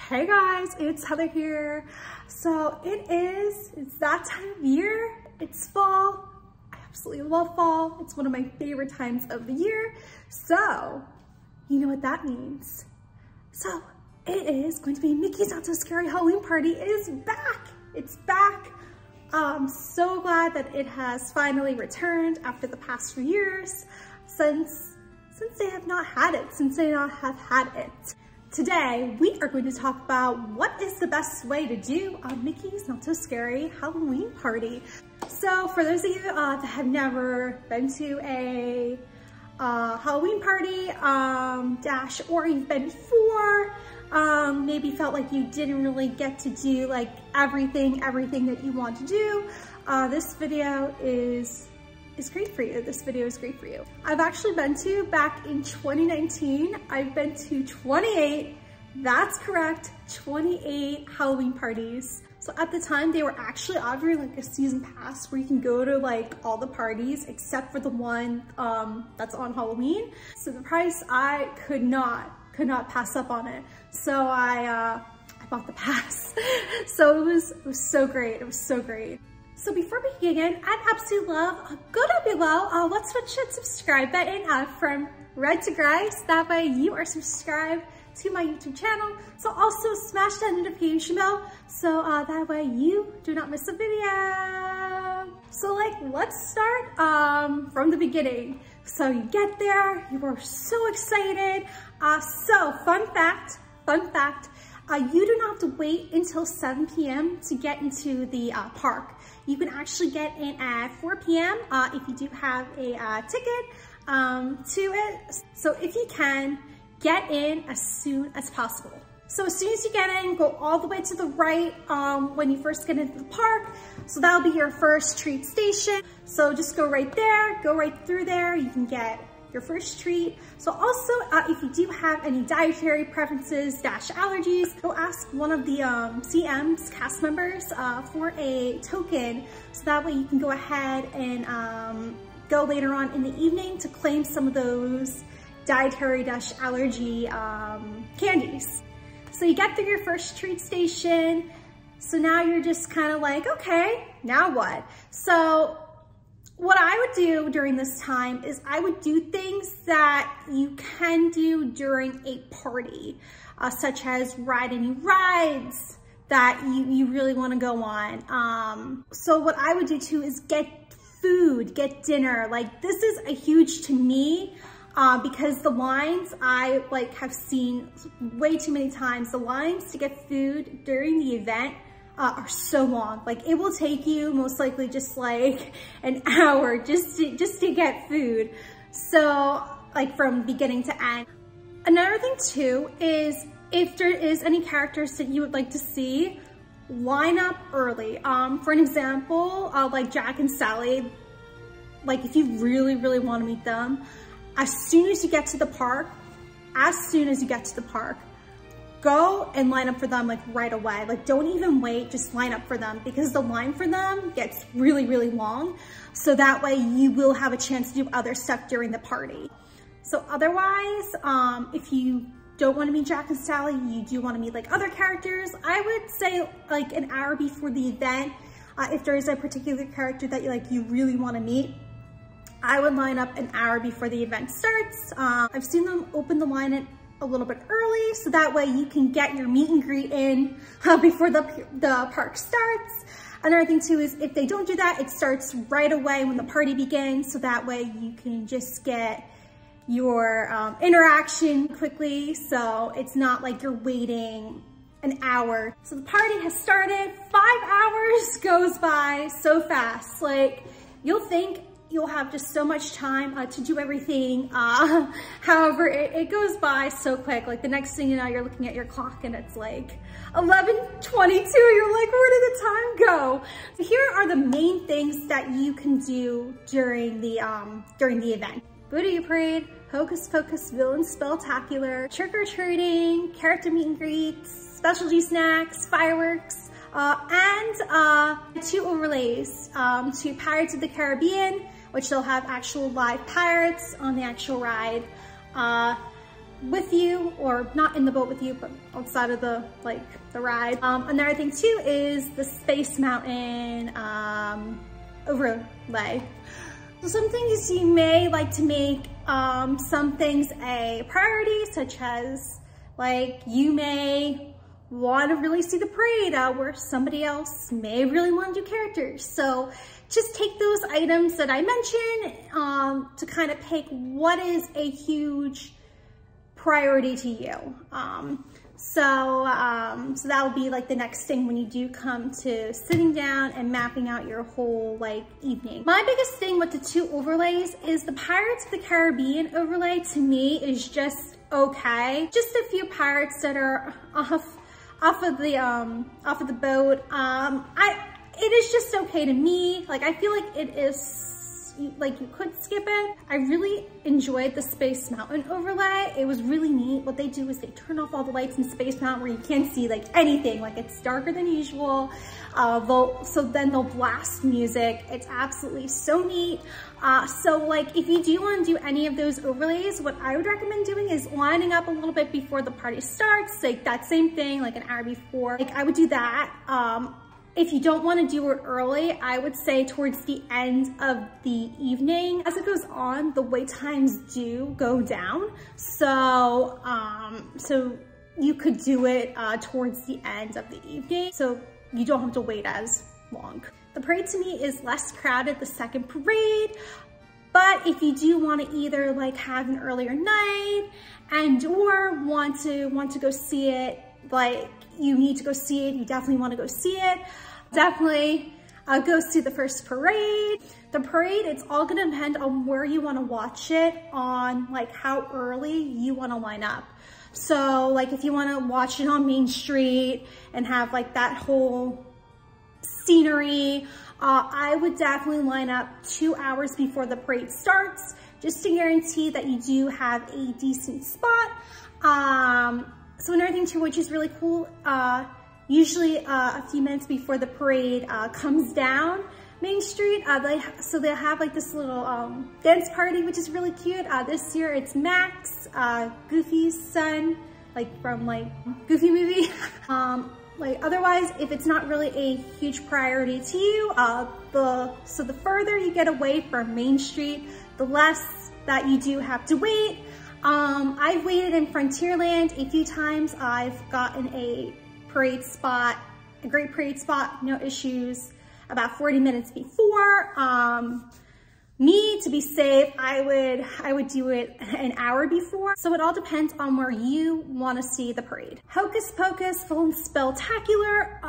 Hey guys, it's Heather here. So it's that time of year. It's fall. I absolutely love fall. It's one of my favorite times of the year. So you know what that means. So it is going to be Mickey's Not So Scary Halloween Party. It is back. It's back. I'm so glad that it has finally returned after the past few years since they have not had it, Today, we are going to talk about what is the best way to do a Mickey's Not So Scary Halloween Party. So for those of you that have never been to a Halloween party, or you've been before, maybe felt like you didn't really get to do like everything that you want to do, this video is great for you. This video is great for you. I've actually been to, back in 2019, I've been to 28, that's correct, 28 Halloween parties. So at the time, they were actually offering like a season pass where you can go to like all the parties except for the one that's on Halloween. So the price, I could not pass up on it. So I bought the pass. So it was so great. It was so great. So before we begin, I'd absolutely love, go down below, let's switch that subscribe button from red to gray, so that way you are subscribed to my YouTube channel. So also smash that notification bell, so that way you do not miss a video. So let's start from the beginning. So you get there, you are so excited. So fun fact, you do not have to wait until 7 p.m. to get into the park. You can actually get in at 4 p.m. If you do have a ticket to it. So if you can, get in as soon as possible. So as soon as you get in, go all the way to the right when you first get into the park. So that'll be your first treat station. So just go right there, go right through there. You can get your first treat. So also, if you do have any dietary preferences / allergies, go ask one of the CM's cast members for a token, so that way you can go ahead and go later on in the evening to claim some of those dietary / allergy candies. So you get through your first treat station. So now you're just kind of like, okay, now what? So what I would do during this time is I would do things that you can do during a party, such as ride any rides that you really want to go on. So what I would do too is get food, get dinner. Like, this is a huge to me because the lines I have seen way too many times. The lines to get food during the event are so long. Like, it will take you most likely just like an hour just to get food. So like from beginning to end. Another thing too is if there is any characters that you would like to see, line up early. For an example, like Jack and Sally, like if you really want to meet them, as soon as you get to the park, go and line up for them like right away. Like, don't even wait, just line up for them, because the line for them gets really long. So that way you will have a chance to do other stuff during the party. So otherwise, if you don't want to meet Jack and Sally, you do want to meet like other characters, I would say like an hour before the event. If there is a particular character that you really want to meet, I would line up an hour before the event starts. I've seen them open the line a little bit early, so that way you can get your meet and greet in before the park starts. Another thing too is if they don't do that, it starts right away when the party begins, so that way you can just get your interaction quickly, so it's not like you're waiting an hour. So the party has started, 5 hours goes by so fast. Like, you'll think you'll have just so much time to do everything. However, it goes by so quick. Like, the next thing you know, you're looking at your clock and it's like 11:22. You're like, where did the time go? So here are the main things that you can do during the event. Booty Parade, Hocus Pocus Villain Spelltacular, trick-or-treating, character meet and greets, specialty snacks, fireworks, and 2 overlays to Pirates of the Caribbean, which they'll have actual live pirates on the actual ride. with you, or not in the boat with you, but outside of the ride. Another thing too is the Space Mountain overlay. So some things you may like to make some things a priority, such as like you may want to really see the parade where somebody else may really want to do characters. So just take those items that I mentioned to kind of pick what is a huge priority to you. So that will be like the next thing when you do come to sitting down and mapping out your whole like evening. My biggest thing with the 2 overlays is the Pirates of the Caribbean overlay. To me is just okay. Just a few pirates that are off of the boat. It is just okay to me. Like, I feel like it is, like, you could skip it. I really enjoyed the Space Mountain overlay. It was really neat. What they do is they turn off all the lights in Space Mountain where you can't see like anything. Like, it's darker than usual. So then they'll blast music. It's absolutely so neat. So like, if you do want to do any of those overlays, what I would recommend doing is lining up a little bit before the party starts, like that same thing, like an hour before. Like, I would do that. If you don't want to do it early, I would say towards the end of the evening. As it goes on, the wait times do go down. So, so you could do it towards the end of the evening, so you don't have to wait as long. The parade to me is less crowded the second parade, but if you do want to either like have an earlier night and or want to go see it, like you need to go see it, you definitely want to go see it. Definitely go see the first parade. The parade, it's all gonna depend on where you wanna watch it, on like how early you wanna line up. So like if you wanna watch it on Main Street and have like that whole scenery, I would definitely line up 2 hours before the parade starts, just to guarantee that you do have a decent spot. So another thing too, which is really cool, usually a few minutes before the parade comes down Main Street, they'll have like this little dance party, which is really cute. This year it's Max, Goofy's son, like from like Goofy movie. Like otherwise, if it's not really a huge priority to you, so the further you get away from Main Street, the less that you do have to wait. I've waited in Frontierland a few times. I've gotten a parade spot, a great parade spot, no issues, about 40 minutes before. Me, to be safe, I would do it an hour before. So it all depends on where you want to see the parade. Hocus Pocus Full Spectacular,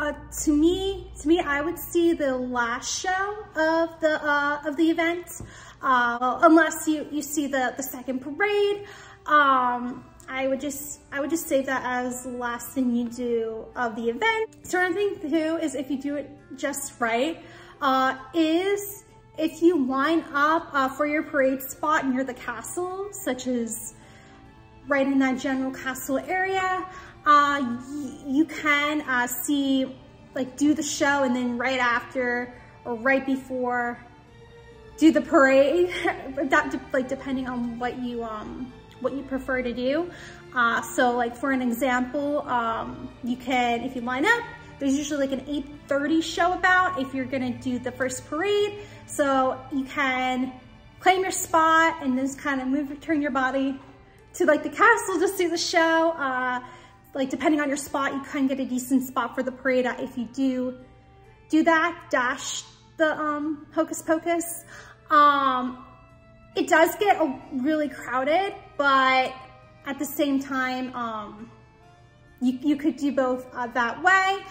to me, I would see the last show of the event, unless you see the second parade. I would just save that as the last thing you do of the event. So another thing too is, if you do it just right, is if you line up for your parade spot near the castle, such as right in that general castle area, you can see, like, do the show, and then right after or right before do the parade, like depending on what you prefer to do. So like for an example, you can, if you line up, there's usually like an 8:30 show about if you're gonna do the first parade. So you can claim your spot and just kind of turn your body to like the castle to see the show. Like depending on your spot, you can get a decent spot for the parade if you do that, dash the Hocus Pocus. It does get really crowded, but at the same time, you could do both that way.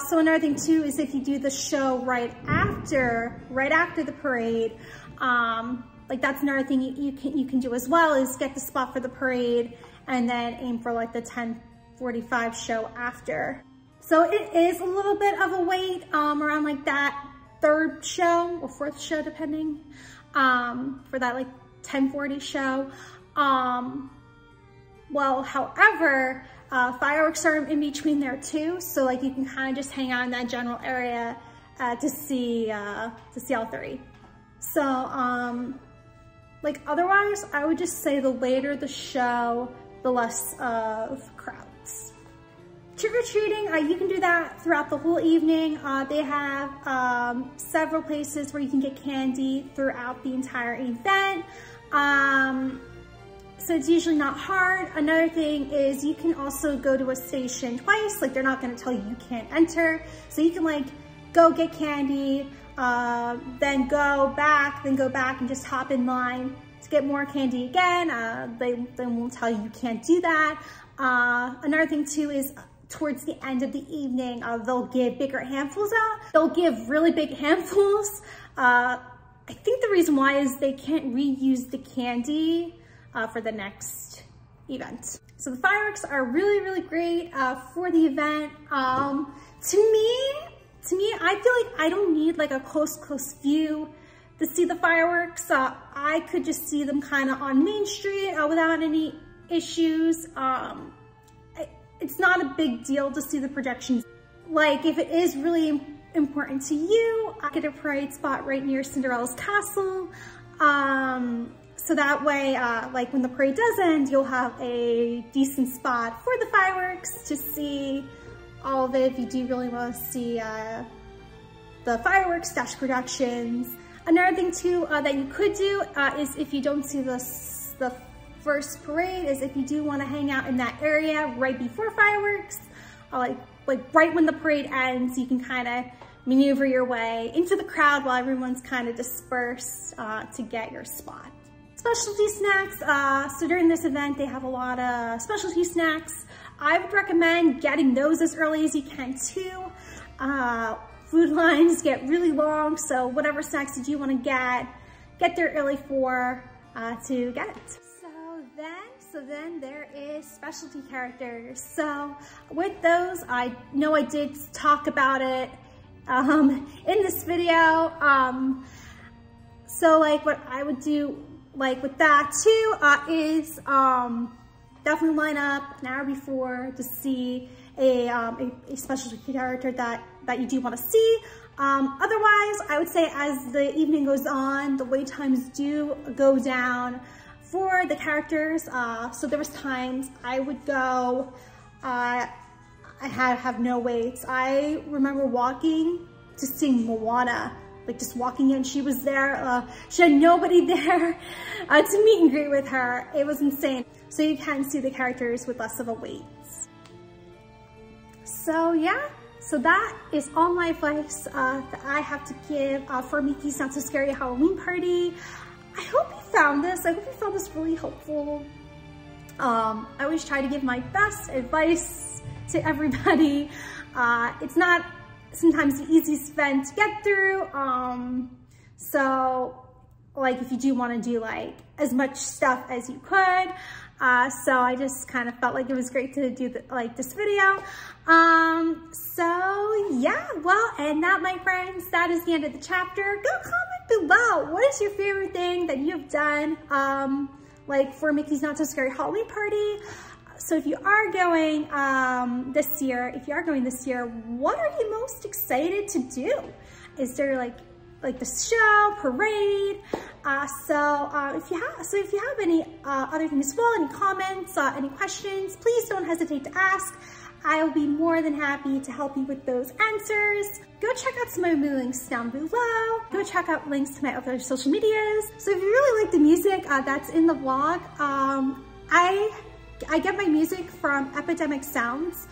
So another thing too is if you do the show right after the parade, like that's another thing you can do as well, is get the spot for the parade and then aim for like the 10:45 show after. So it is a little bit of a wait around like that third show or fourth show, depending, for that like 10:40 show. Well, however, fireworks are in between there too, so like you can kind of just hang out in that general area to see all three. So like otherwise, I would just say the later the show, the less of crowds. Trick-or-treating, you can do that throughout the whole evening. They have several places where you can get candy throughout the entire event. So it's usually not hard. Another thing is you can also go to a station twice. Like, they're not gonna tell you can't enter. So you can like go get candy, then go back and just hop in line to get more candy again. They won't tell you can't do that. Another thing too is towards the end of the evening, they'll give bigger handfuls out. They'll give really big handfuls. I think the reason why is they can't reuse the candy for the next event. So the fireworks are really, really great for the event. To me, I feel like I don't need like a close view to see the fireworks. I could just see them kind of on Main Street without any issues. It's not a big deal to see the projections. Like, if it is really important to you, I get a parade spot right near Cinderella's castle. So that way, like when the parade does end, you'll have a decent spot for the fireworks to see all of it if you do really want to see the fireworks / productions. Another thing too that you could do is if you don't see the first parade, is if you do want to hang out in that area right before fireworks, like right when the parade ends, you can kind of maneuver your way into the crowd while everyone's kind of dispersed to get your spot. Specialty snacks, so during this event, they have a lot of specialty snacks. I would recommend getting those as early as you can too. Food lines get really long, so whatever snacks you do want to get there early for to get it. So then there is specialty characters. So with those, I know I did talk about it in this video. So like what I would do like with that too is definitely line up an hour before to see a specialty character that you do want to see. Otherwise, I would say as the evening goes on, the wait times do go down for the characters. So there was times I would go, I have no waits. I remember walking to sing Moana, like just walking in, she was there. She had nobody there to meet and greet with her. It was insane. So you can see the characters with less of a wait. So yeah, so that is all my advice that I have to give for Mickey's Not So Scary Halloween Party. I hope you found this. I hope you found this really helpful. I always try to give my best advice to everybody. It's not sometimes the easiest event to get through. So like if you do want to do like as much stuff as you could. So I just kind of felt like it was great to do this video. So yeah, well, and that, my friends, that is the end of the chapter. Go comment below. What is your favorite thing that you've done, like for Mickey's Not So Scary Halloween Party? So if you are going this year, what are you most excited to do? Is there like the show, parade? If you have any other things as well, any comments, any questions, please don't hesitate to ask. I'll be more than happy to help you with those answers. Go check out some of my links down below. Go check out links to my other social medias. So if you really like the music that's in the vlog, I get my music from Epidemic sounds.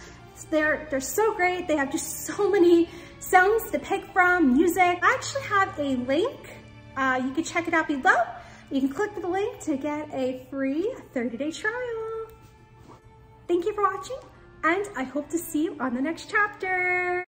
They're so great. They have just so many sounds to pick from, music. I actually have a link. You can check it out below. You can click the link to get a free 30-day trial. Thank you for watching, and I hope to see you on the next chapter.